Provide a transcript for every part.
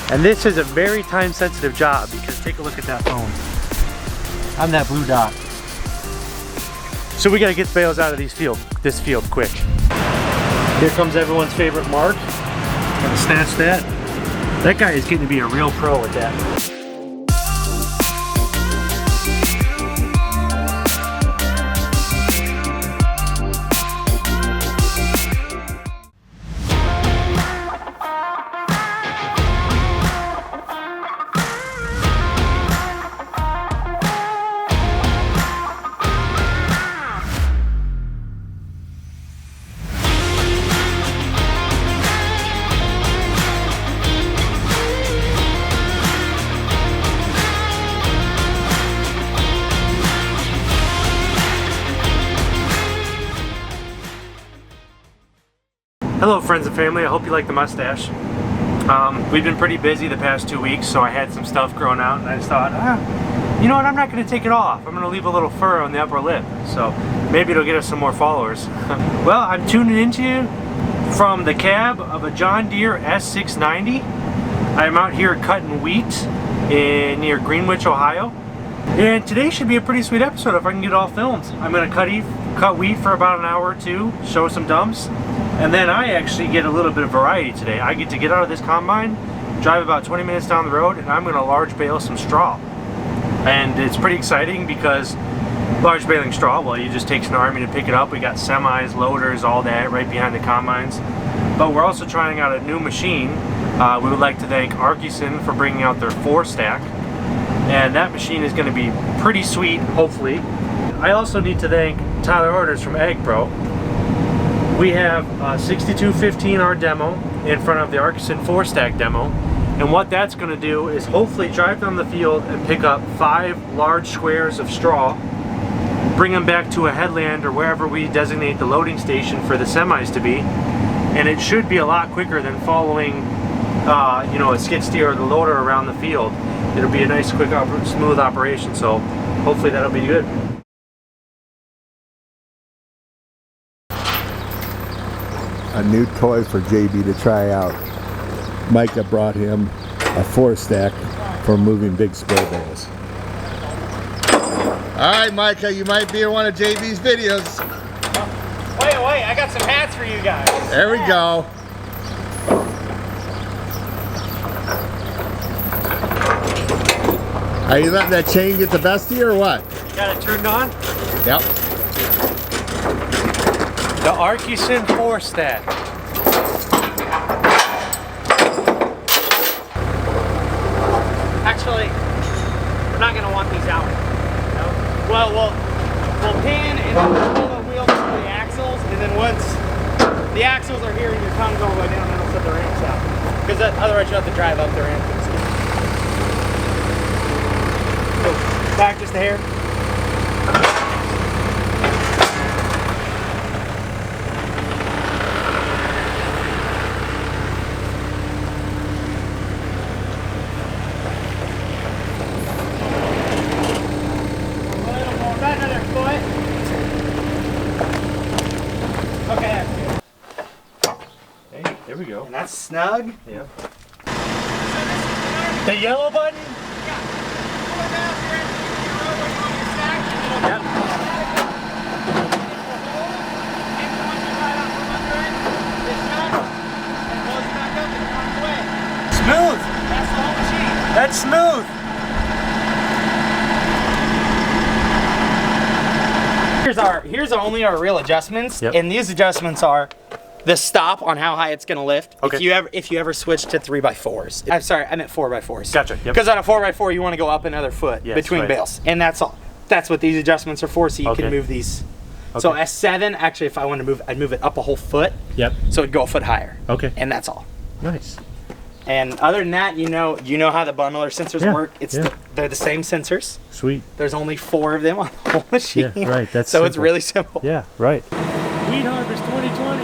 And this is a very time sensitive job because take a look at that phone. On that blue dot. So we gotta get the bales out of this field quick. Here comes everyone's favorite Mark. Gonna snatch that. That guy is getting to be a real pro at that. Hello friends and family, I hope you like the mustache. We've been pretty busy the past 2 weeks, so I had some stuff growing out and I just thought, you know what, I'm not going to take it off. I'm going to leave a little fur on the upper lip, so maybe it'll get us some more followers. Well, I'm tuning into you from the cab of a John Deere S690. I'm out here cutting wheat near Greenwich, Ohio. And today should be a pretty sweet episode if I can get it all filmed. I'm going to cut wheat for about an hour or two, show some dumps. And then I actually get a little bit of variety today. I get to get out of this combine, drive about 20 minutes down the road, and I'm going to large bale some straw. And it's pretty exciting because large baling straw, well, you just takes an army to pick it up. We got semis, loaders, all that right behind the combines. But we're also trying out a new machine. We would like to thank Arkeson for bringing out their 4-stack. And that machine is going to be pretty sweet, hopefully. I also need to thank Tyler Orders from Ag Pro. We have a 6215R demo in front of the Arkeson 4-stack demo, and what that's going to do is hopefully drive down the field and pick up 5 large squares of straw, bring them back to a headland or wherever we designate the loading station for the semis to be, and it should be a lot quicker than following you know, a skid steer or the loader around the field. It'll be a nice, quick, smooth operation, so hopefully that'll be good. A new toy for JB to try out. Micah brought him a 4-stack for moving big square bales. Alright Micah, you might be in one of JB's videos. Wait, I got some hats for you guys. There we go. Are you letting that chain get the best of you or what? Got it turned on? Yep. The Arkeson 4-stack. Actually, we're not going to want these out. No? Well, we'll pin and then we'll pull the wheels from the axles, and then once the axles are here and your tongue's all the way down, then we'll set the ramps out. Because otherwise you'll have to drive up the ramp. So, back just a hair. There we go. And that's snug. Yeah. The yellow button? Yeah. Pull it down here and you roll where you want your stack. Yep. And once you ride out from under it, it's snug. And close it back up and it runs away. Smooth. That's the whole machine. That's smooth. Here's only our real adjustments. Yep. And these adjustments are the stop on how high it's going to lift. Okay. If you ever switch to 3x4s. I'm sorry, I meant 4x4s. Gotcha. Yep. Because on a 4x4 you want to go up another foot between right. bales, and that's all. That's what these adjustments are for, so you Okay. can move these. Okay. So S7, actually, if I wanted to move, I'd move it up a whole foot. Yep. So it'd go a foot higher. Okay. And that's all. Nice. And other than that, you know how the bundler sensors work. They're the same sensors. Sweet. There's only 4 of them on the whole machine. Yeah, right. That's so simple. it's really simple. Yeah, right. Wheat Harvest 2020.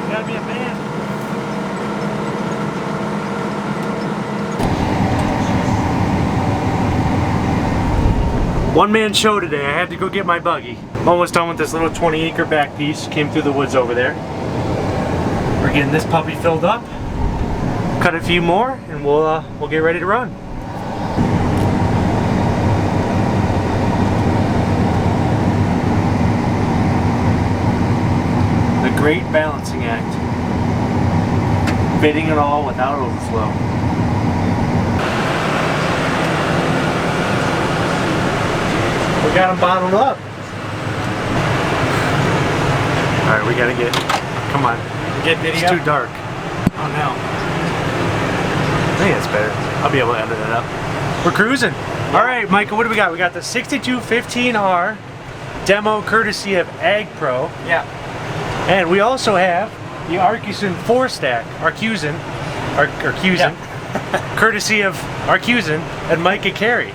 Gotta be a man. One-man show today. I had to go get my buggy. I'm almost done with this little 20-acre back piece. Came through the woods over there. We're getting this puppy filled up. Cut a few more, and we'll get ready to run. The great balancing act. Fitting it all without overflow. We got them bottled up. Alright, we gotta get, come on. Get video? It's too dark. Oh no. I think that's better. I'll be able to edit it up. We're cruising. Alright, Michael, what do we got? We got the 6215R demo courtesy of Ag Pro. Yeah. And we also have the Arcusin 4-stack, Arcusin, courtesy of Arcusin and Micah Carey.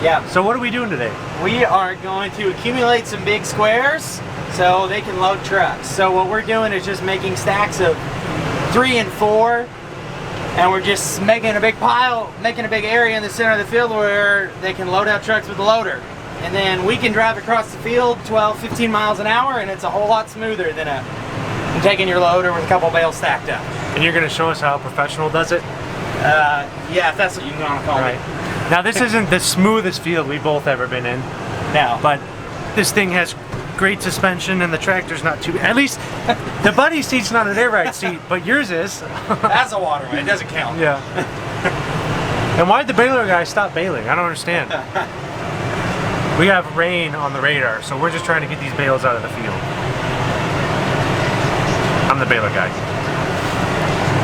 Yeah. So what are we doing today? We are going to accumulate some big squares so they can load trucks. So what we're doing is just making stacks of 3 and 4, and we're just making a big pile, making a big area in the center of the field where they can load out trucks with the loader. And then we can drive across the field 12, 15 miles an hour, and it's a whole lot smoother than taking your loader with a couple bales stacked up. And you're going to show us how a professional does it? Yeah, if that's what you want to call it. Now this isn't the smoothest field we've both ever been in. No. But this thing has great suspension and the tractor's not too, at least the buddy seat's not an air ride seat, but yours is. That's a waterway, it doesn't count. Yeah. And why'd the baler guy stop baling? I don't understand. We have rain on the radar, so we're just trying to get these bales out of the field. I'm the baler guy.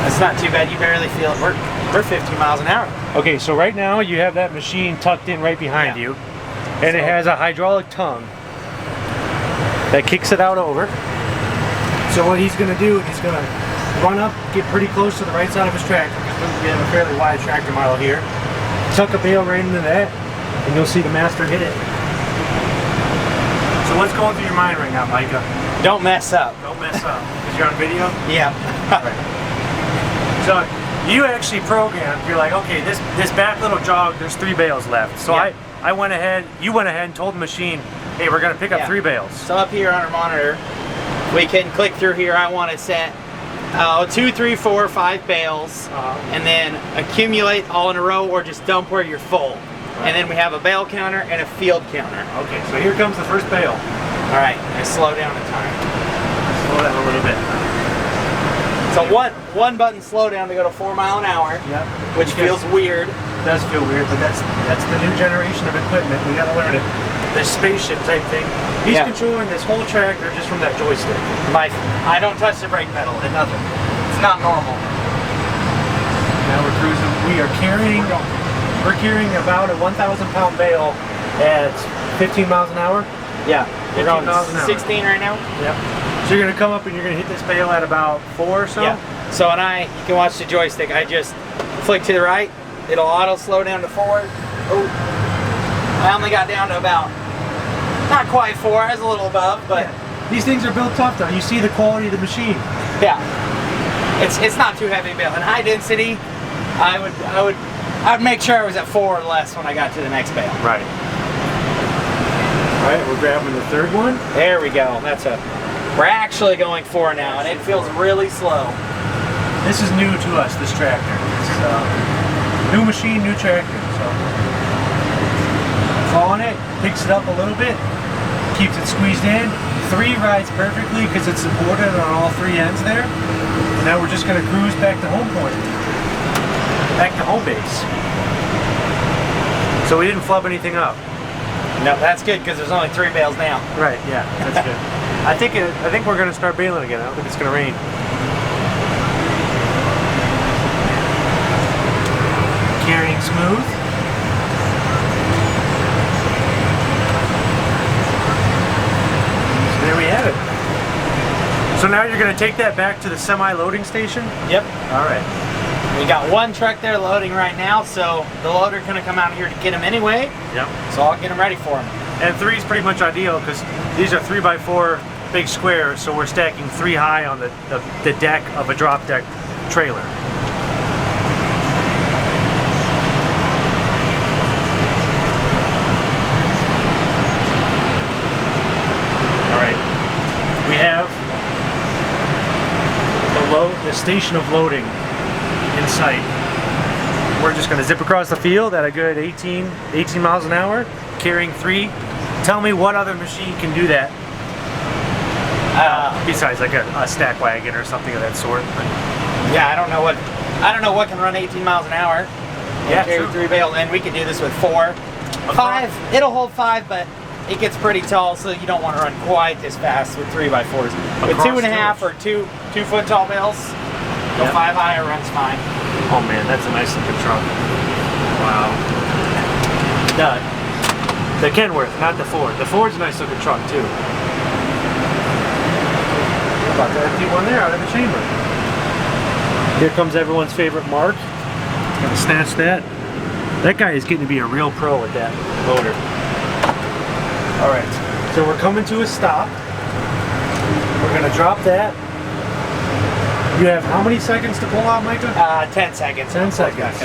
That's not too bad, you barely feel it. We're 50 miles an hour. Okay, so right now you have that machine tucked in right behind you, and it has a hydraulic tongue that kicks it out over. So what he's gonna do, he's gonna run up, get pretty close to the right side of his tractor, because we have a fairly wide tractor model here. Tuck a bale right into that, and you'll see the master hit it. So what's going through your mind right now, Micah? Don't mess up. Don't mess up. Because you're on video? Yeah. Right. So you actually programmed, you're like, okay, this back little jog, there's 3 bales left. So Yeah. I went ahead, you went ahead and told the machine, hey, we're gonna pick up 3 bales. So up here on our monitor, we can click through here. I want to set 2, 3, 4, 5 bales, and then accumulate all in a row, or just dump where you're full. Right. And then we have a bale counter and a field counter. Okay, so here comes the first bale. All right, and slow down the time. Slow down a little bit. So one button slow down to go to 4 miles an hour, which feels weird. It does feel weird, but that's the new generation of equipment. We gotta learn it. This spaceship type thing. He's controlling this whole tractor just from that joystick. I don't touch the brake pedal, nothing. It's not normal. Now we're cruising. We're carrying about a 1,000-pound bale at 15 miles an hour. Yeah, we're going 16 right now. Yep. So you're gonna come up and you're gonna hit this bale at about 4 or so? Yeah. So you can watch the joystick. I just flick to the right. It'll auto slow down to 4. Oh, I only got down to about, not quite 4. I was a little above, but these things are built tough though. You see the quality of the machine. Yeah. It's not too heavy bale. In high density, I would make sure I was at 4 or less when I got to the next bale. Right. All right, we're grabbing the 3rd one. There we go. We're actually going 4 now, and it feels really slow. This is new to us, this tractor. It's new machine, new tractor. So it's on it, picks it up a little bit, keeps it squeezed in. 3 rides perfectly because it's supported on all 3 ends there. And now we're just going to cruise back to home point, back to home base. So we didn't flub anything up. No, that's good because there's only 3 bales now. Right, yeah, that's good. I think we're going to start baling again. I don't think it's going to rain. Carrying smooth. So there we have it. So now you're going to take that back to the semi-loading station? Yep. All right. We got 1 truck there loading right now, so the loader's going to come out here to get them anyway. Yep. So I'll get them ready for them. And 3 is pretty much ideal because these are 3x4 big squares, so we're stacking 3 high on the deck of a drop deck trailer. station of loading in sight. We're just gonna zip across the field at a good 18 miles an hour, carrying 3. Tell me what other machine can do that, besides like a stack wagon or something of that sort. But Yeah, I don't know what can run 18 miles an hour. Yeah, Carry true. 3 bales, and we can do this with 4. 5, it'll hold 5, but it gets pretty tall, so you don't want to run quite as fast with 3x4s. With Across 2.5 or 2 foot tall bales, the 5 higher runs fine. oh man, that's a nice looking truck. Wow. The Kenworth, not the Ford. The Ford's a nice looking truck too. About to empty one there out of the chamber. Here comes everyone's favorite Mark. Gonna snatch that. That guy is getting to be a real pro with that loader. All right, so we're coming to a stop. We're gonna drop that. You have how many seconds to pull out, Micah? 10 seconds. 10 seconds.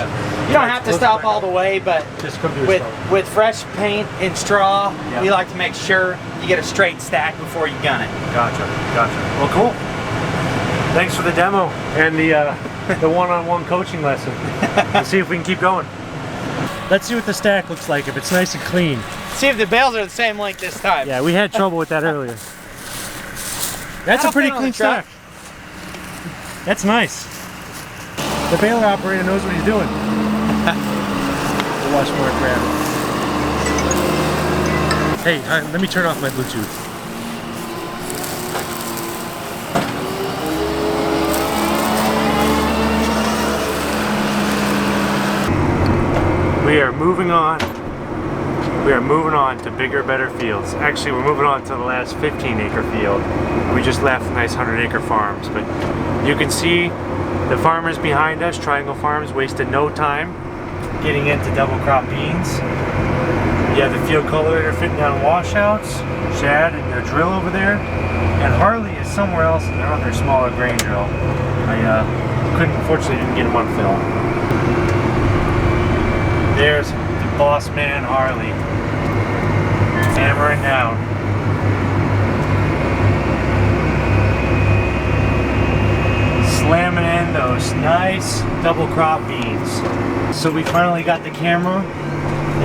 You don't have to stop all the way, but Just come to a stop. with fresh paint and straw, Yeah. we like to make sure you get a straight stack before you gun it. Gotcha. Well, cool. Thanks for the demo and the one-on-one coaching lesson. Let's see if we can keep going. Let's see what the stack looks like, if it's nice and clean. See if the bales are the same length this time. Yeah, we had trouble with that earlier. That's a That'll pretty fit on clean the truck. stack. That's nice. The baler operator knows what he's doing. We'll watch Mark grab it. Hey, let me turn off my Bluetooth. We are moving on. We are moving on to bigger, better fields. Actually, we're moving on to the last 15-acre field. We just left nice 100-acre farms, but you can see the farmers behind us, Triangle Farms, wasted no time getting into double crop beans. You have the field cultivator fitting down washouts, Chad and their drill over there, and Harley is somewhere else and they're on their smaller grain drill. Unfortunately didn't get him on film. There's the boss man Harley, hammering down. Slamming in those nice double crop beans. So we finally got the camera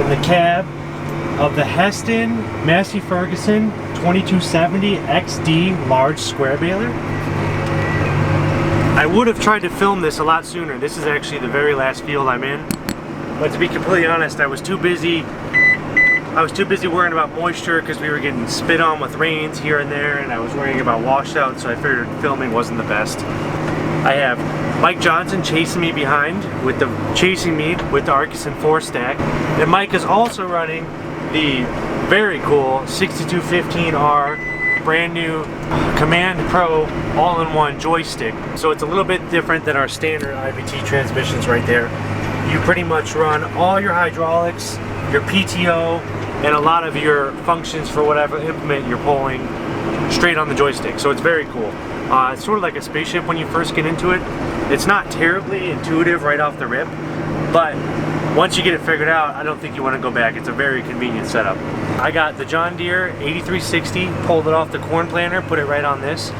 in the cab of the Heston Massey Ferguson 2270 XD large square baler. I would have tried to film this a lot sooner. This is actually the very last field I'm in. But to be completely honest, I was too busy worrying about moisture because we were getting spit on with rains here and there, and I was worrying about washouts, so I figured filming wasn't the best. I have Mike Johnson chasing me with the Arkuson 4-stack, and Mike is also running the very cool 6215R brand new Command Pro all-in-one joystick. So it's a little bit different than our standard IVT transmissions right there. You pretty much run all your hydraulics, your PTO, and a lot of your functions for whatever implement you're pulling straight on the joystick. So it's very cool. It's sort of like a spaceship when you first get into it. It's not terribly intuitive right off the rip, but once you get it figured out, I don't think you want to go back. It's a very convenient setup. I got the John Deere 8360, pulled it off the corn planter, put it right on this.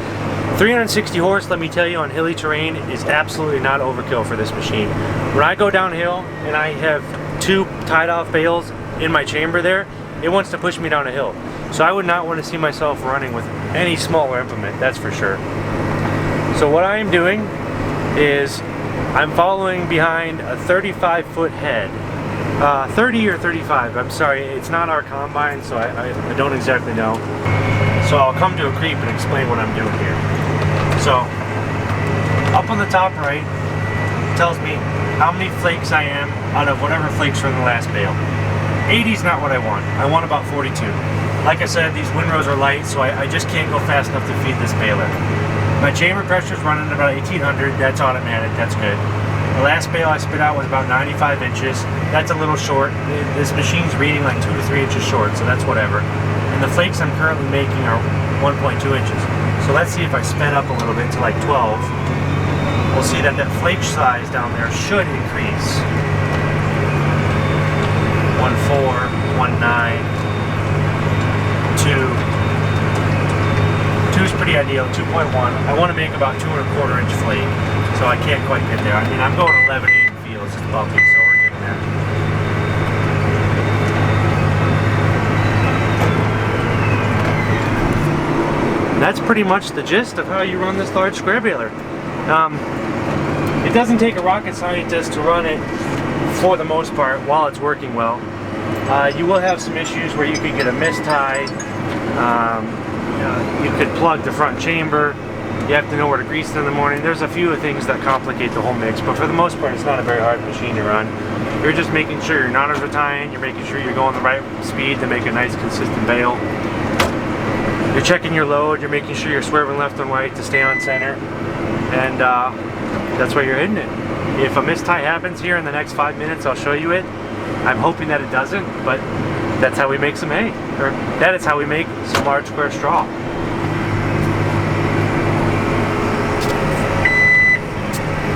360 horse, let me tell you, on hilly terrain is absolutely not overkill for this machine. When I go downhill and I have 2 tied off bales in my chamber there, it wants to push me down a hill. So I would not want to see myself running with any smaller implement, that's for sure. So what I am doing is I'm following behind a 35-foot head. 30 or 35, I'm sorry, it's not our combine, so I don't exactly know. So I'll come to a creep and explain what I'm doing here. So, up on the top right, tells me how many flakes I am out of whatever flakes from the last bale. 80 is not what I want. I want about 42. Like I said, these windrows are light, so I just can't go fast enough to feed this baler. My chamber pressure is running about 1800, that's automatic, that's good. The last bale I spit out was about 95 inches. That's a little short. This machine's reading like 2 to 3 inches short, so that's whatever. And the flakes I'm currently making are 1.2 inches. So let's see if I sped up a little bit to like 12. We'll see that flake size down there should increase. 1.4, 1.9, 2, 2 is pretty ideal, 2.1. I want to make about 2 1/4 inch flake, so I can't quite get there. I mean, I'm going 11/8 in fields, it's bumpy, so we're getting there. That's pretty much the gist of how you run this large square baler. It doesn't take a rocket scientist to run it for the most part while it's working well. You will have some issues where you could get a mistie. You could plug the front chamber. You have to know where to grease it in the morning. There's a few things that complicate the whole mix, but for the most part, it's not a very hard machine to run. You're just making sure your knotters are tying. You're making sure you're going the right speed to make a nice, consistent bale. You're checking your load. You're making sure you're swerving left and right to stay on center, and that's why you're hitting it. If a mistie happens here in the next 5 minutes, I'll show you it. I'm hoping that it doesn't, but that's how we make some hay, or that is how we make some large square straw.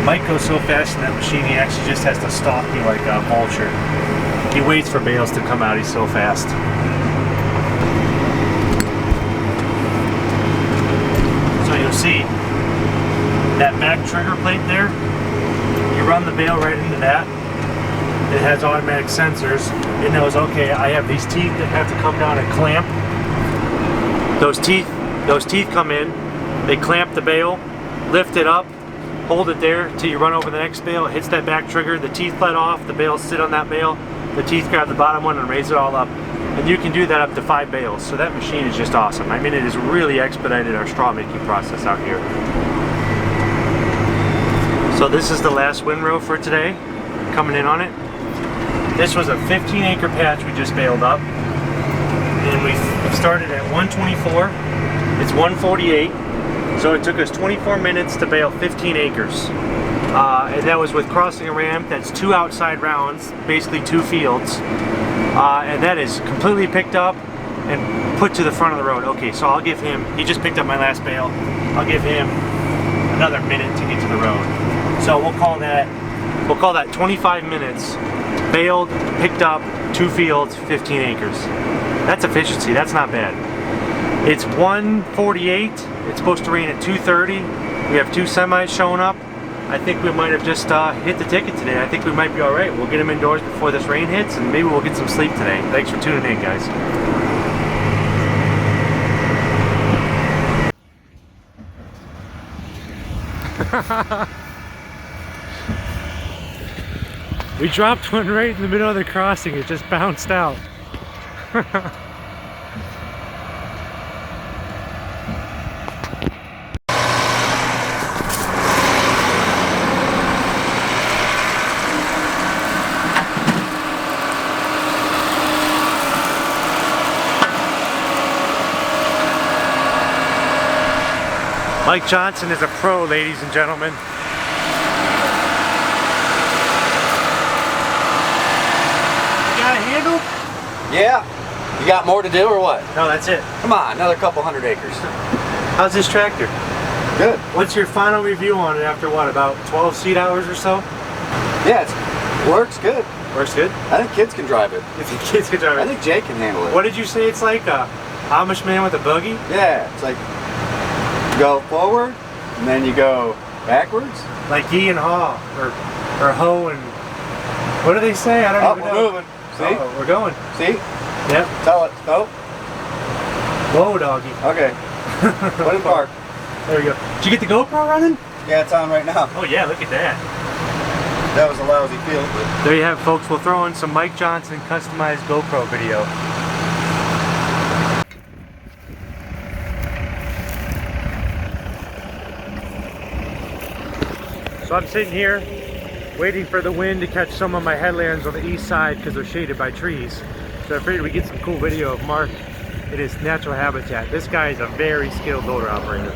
Mike goes so fast in that machine, he actually just has to stalk me like a vulture. He waits for bales to come out, he's so fast. So you'll see that back trigger plate there, you run the bale right into that. It has automatic sensors. It knows, okay, I have these teeth that have to come down and clamp. Those teeth come in, they clamp the bale, lift it up, hold it there till you run over the next bale. It hits that back trigger, the teeth let off, the bales sit on that bale, the teeth grab the bottom one and raise it all up. And you can do that up to 5 bales. So that machine is just awesome. I mean, it has really expedited our straw making process out here. So this is the last windrow for today, coming in on it. This was a 15-acre patch we just baled up, and we started at 124. It's 148, so it took us 24 minutes to bale 15 acres. And that was with crossing a ramp. That's 2 outside rounds, basically 2 fields, and that is completely picked up and put to the front of the road. Okay, so I'll give him, he just picked up my last bale, I'll give him another minute to get to the road. So we'll call that 25 minutes. Baled, picked up, 2 fields, 15 acres. That's efficiency, that's not bad. It's 1:48, it's supposed to rain at 2:30. We have 2 semis showing up. I think we might have just hit the ticket today. I think we might be all right. We'll get them indoors before this rain hits, and maybe we'll get some sleep today. Thanks for tuning in, guys. We dropped one right in the middle of the crossing. It just bounced out. Mike Johnson is a pro, ladies and gentlemen. Handle? Yeah. You got more to do or what? No, that's it. Come on, another couple hundred acres. How's this tractor? Good. What's your final review on it after what, about 12 seat hours or so? Yeah, it works good. Works good? I think kids can drive it. You think kids can drive it? I think Jay can handle it. What did you say it's like? A Amish man with a buggy? Yeah, it's like you go forward and then you go backwards. Like he and haw, or hoe and what do they say? I don't even know. We're moving. See? Oh, we're going. See? Yep. Tell it. Stop. Whoa, doggy. Okay. Put it park. There we go. Did you get the GoPro running? Yeah, it's on right now. Oh yeah, look at that. That was a lousy field, but there you have it, folks. We'll throw in some Mike Johnson customized GoPro video. So I'm sitting here waiting for the wind to catch some of my headlands on the east side because they're shaded by trees. So I figured we get some cool video of Mark in his natural habitat. This guy is a very skilled loader operator.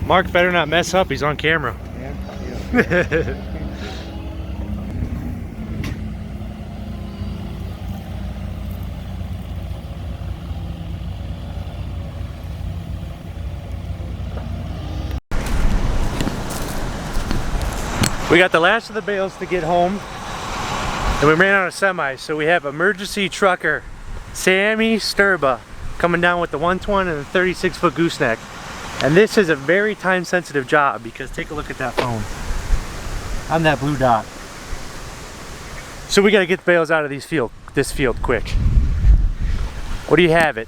Mark better not mess up, he's on camera. yeah. We got the last of the bales to get home, and we ran out of semis, so we have emergency trucker Sammy Sturba coming down with the 120 and the 36-foot gooseneck. And this is a very time-sensitive job because take a look at that phone on that blue dot. So we got to get the bales out of this field quick. What do you have it?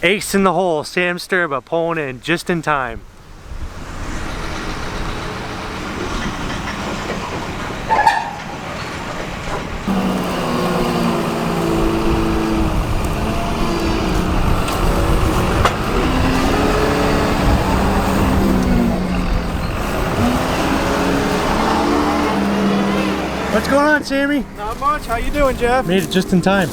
Ace in the hole, Sam Sturba pulling in just in time. What's going on, Sammy? Not much. How you doing, Jeff? Made it just in time.